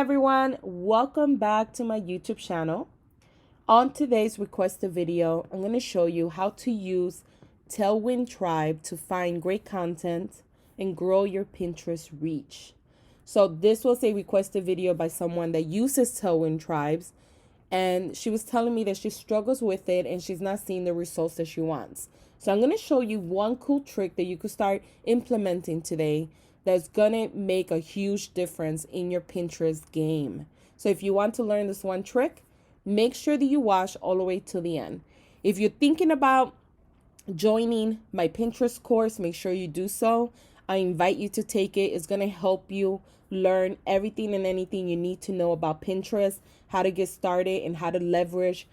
everyone, welcome back to my YouTube channel. On today's requested video, I'm going to show you how to use Tailwind Tribe to find great content and grow your Pinterest reach. So this was a requested video by someone that uses Tailwind Tribes, and she was telling me that she struggles with it and she's not seeing the results that she wants. So I'm going to show you one cool trick that you could start implementing today that's gonna make a huge difference in your Pinterest game. So if you want to learn this one trick, make sure that you watch all the way to the end. If you're thinking about joining my Pinterest course, make sure you do so. I invite you to take it. It's gonna help you learn everything and anything you need to know about Pinterest, how to get started, and how to leverage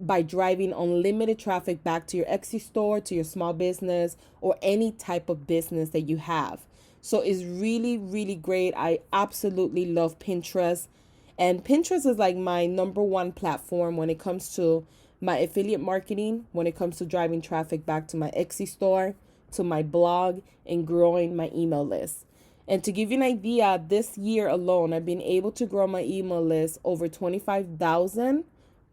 by driving unlimited traffic back to your Etsy store, to your small business, or any type of business that you have. So it's really, really great. I absolutely love Pinterest. And Pinterest is like my number one platform when it comes to my affiliate marketing, when it comes to driving traffic back to my Etsy store, to my blog, and growing my email list. And to give you an idea, this year alone, I've been able to grow my email list over 25,000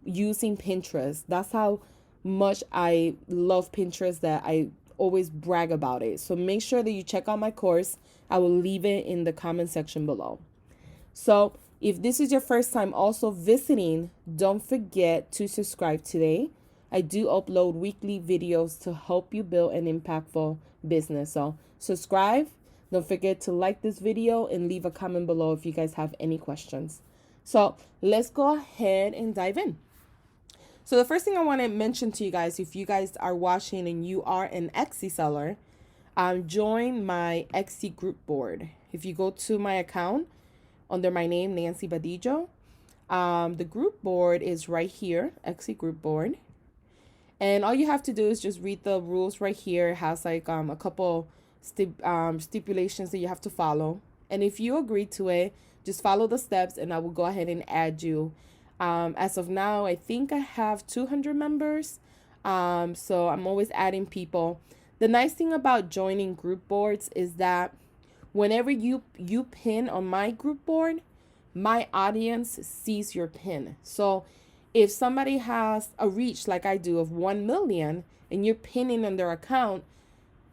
using Pinterest. That's how much I love Pinterest, that I always brag about it. So make sure that you check out my course. I will leave it in the comment section below. So if this is your first time also visiting, don't forget to subscribe today. I do upload weekly videos to help you build an impactful business. So subscribe. Don't forget to like this video and leave a comment below if you guys have any questions. So let's go ahead and dive in. So the first thing I want to mention to you guys, if you guys are watching and you are an Etsy seller, join my Etsy group board. If you go to my account under my name, Nancy Badillo, the group board is right here, Etsy group board. And all you have to do is just read the rules right here. It has like a couple stipulations that you have to follow. And if you agree to it, just follow the steps and I will go ahead and add you. As of now, I think I have 200 members. So I'm always adding people. The nice thing about joining group boards is that whenever you pin on my group board, my audience sees your pin. So if somebody has a reach like I do of 1 million and you're pinning on their account,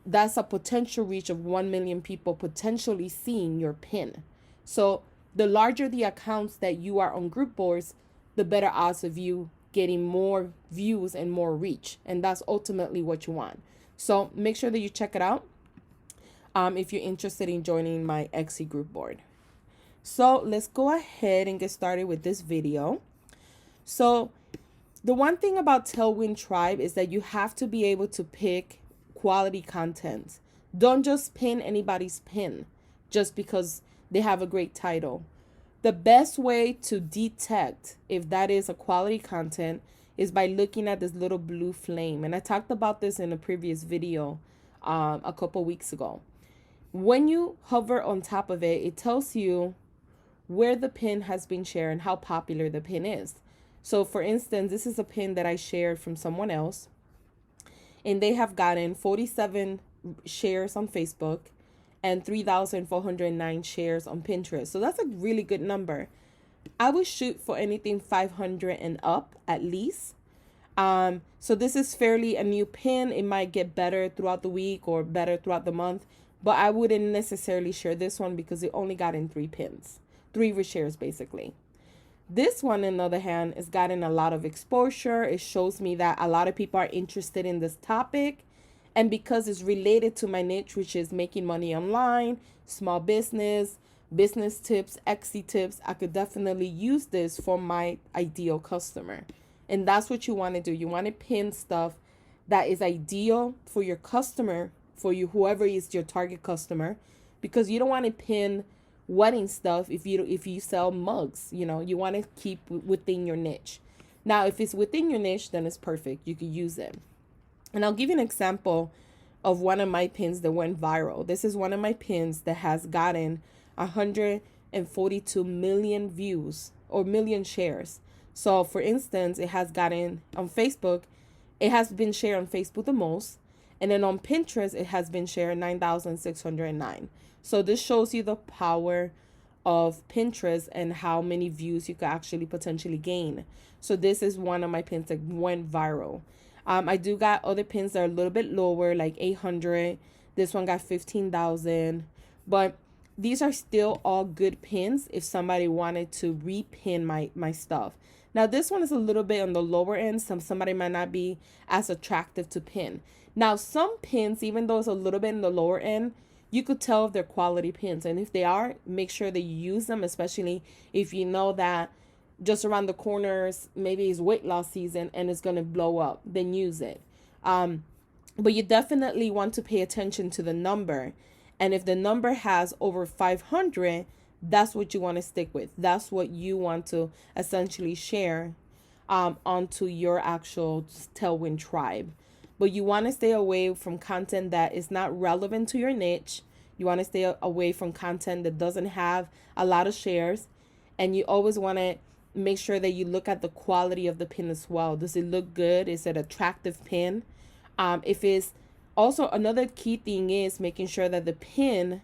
that's a potential reach of 1 million people potentially seeing your pin. So the larger the accounts that you are on group boards, the better odds of you getting more views and more reach. And that's ultimately what you want. So make sure that you check it out if you're interested in joining my Etsy group board. So let's go ahead and get started with this video. So the one thing about Tailwind Tribe is that you have to be able to pick quality content. Don't just pin anybody's pin just because they have a great title. The best way to detect if that is a quality content is by looking at this little blue flame. And I talked about this in a previous video a couple weeks ago. When you hover on top of it, it tells you where the pin has been shared and how popular the pin is. So for instance, this is a pin that I shared from someone else, and they have gotten 47 shares on Facebook and 3,409 shares on Pinterest. So that's a really good number. I would shoot for anything 500 and up at least. So this is fairly a new pin. It might get better throughout the week or better throughout the month, but I wouldn't necessarily share this one because it only got in 3 pins, 3 reshares basically. This one, on the other hand, has gotten a lot of exposure. It shows me that a lot of people are interested in this topic. And because it's related to my niche, which is making money online, small business, business tips, Etsy tips, I could definitely use this for my ideal customer. And that's what you want to do. You want to pin stuff that is ideal for your customer, for you, whoever is your target customer, because you don't want to pin wedding stuff if you sell mugs. You know, you want to keep within your niche. Now, if it's within your niche, then it's perfect. You can use it. And I'll give you an example of one of my pins that went viral. This is one of my pins that has gotten 142 million views or million shares. So for instance, it has gotten on Facebook, it has been shared on Facebook the most. And then on Pinterest, it has been shared 9,609. So this shows you the power of Pinterest and how many views you could actually potentially gain. So this is one of my pins that went viral. I do got other pins that are a little bit lower, like 800. This one got 15,000. But these are still all good pins if somebody wanted to repin my stuff. Now this one is a little bit on the lower end. Somebody might not be as attractive to pin. Now some pins, even though it's a little bit in the lower end, you could tell if they're quality pins. And if they are, make sure that you use them, especially if you know that just around the corners, maybe it's weight loss season and it's going to blow up, then use it. But you definitely want to pay attention to the number. And if the number has over 500, that's what you want to stick with. That's what you want to essentially share onto your actual Tailwind tribe. But you want to stay away from content that is not relevant to your niche. You want to stay away from content that doesn't have a lot of shares. And you always want to make sure that you look at the quality of the pin as well. Does it look good? Is it an attractive pin? If it's also, another key thing is making sure that the pin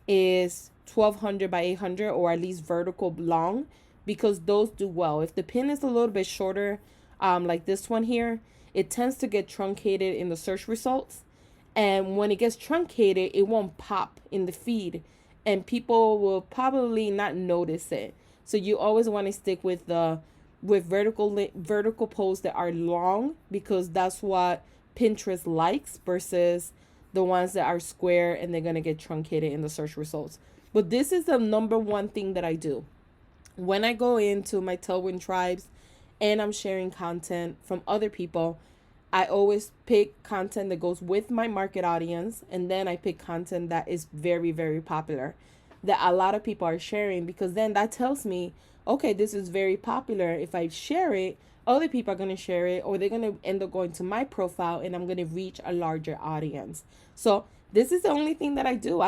is 1200 by 800 or at least vertical long, because those do well. If the pin is a little bit shorter, like this one here, it tends to get truncated in the search results. And when it gets truncated, it won't pop in the feed and people will probably not notice it. So you always want to stick with vertical posts that are long, because that's what Pinterest likes, versus the ones that are square and they're going to get truncated in the search results. But this is the number one thing that I do. When I go into my Tailwind tribes and I'm sharing content from other people, I always pick content that goes with my market audience, and then I pick content that is very, very popular, that a lot of people are sharing, because then that tells me, okay, this is very popular. If I share it, other people are going to share it, or they're going to end up going to my profile and I'm going to reach a larger audience. So this is the only thing that I do.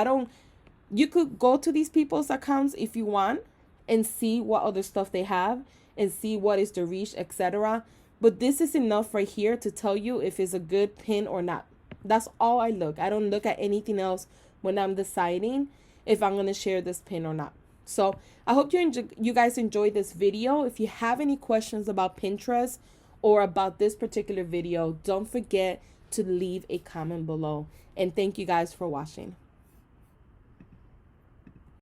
You could go to these people's accounts if you want and see what other stuff they have and see what is the reach, etc. But this is enough right here to tell you if it's a good pin or not. That's all I look. I don't look at anything else when I'm deciding if I'm going to share this pin or not. So I hope you guys enjoyed this video. If you have any questions about Pinterest or about this particular video, don't forget to leave a comment below. And thank you guys for watching.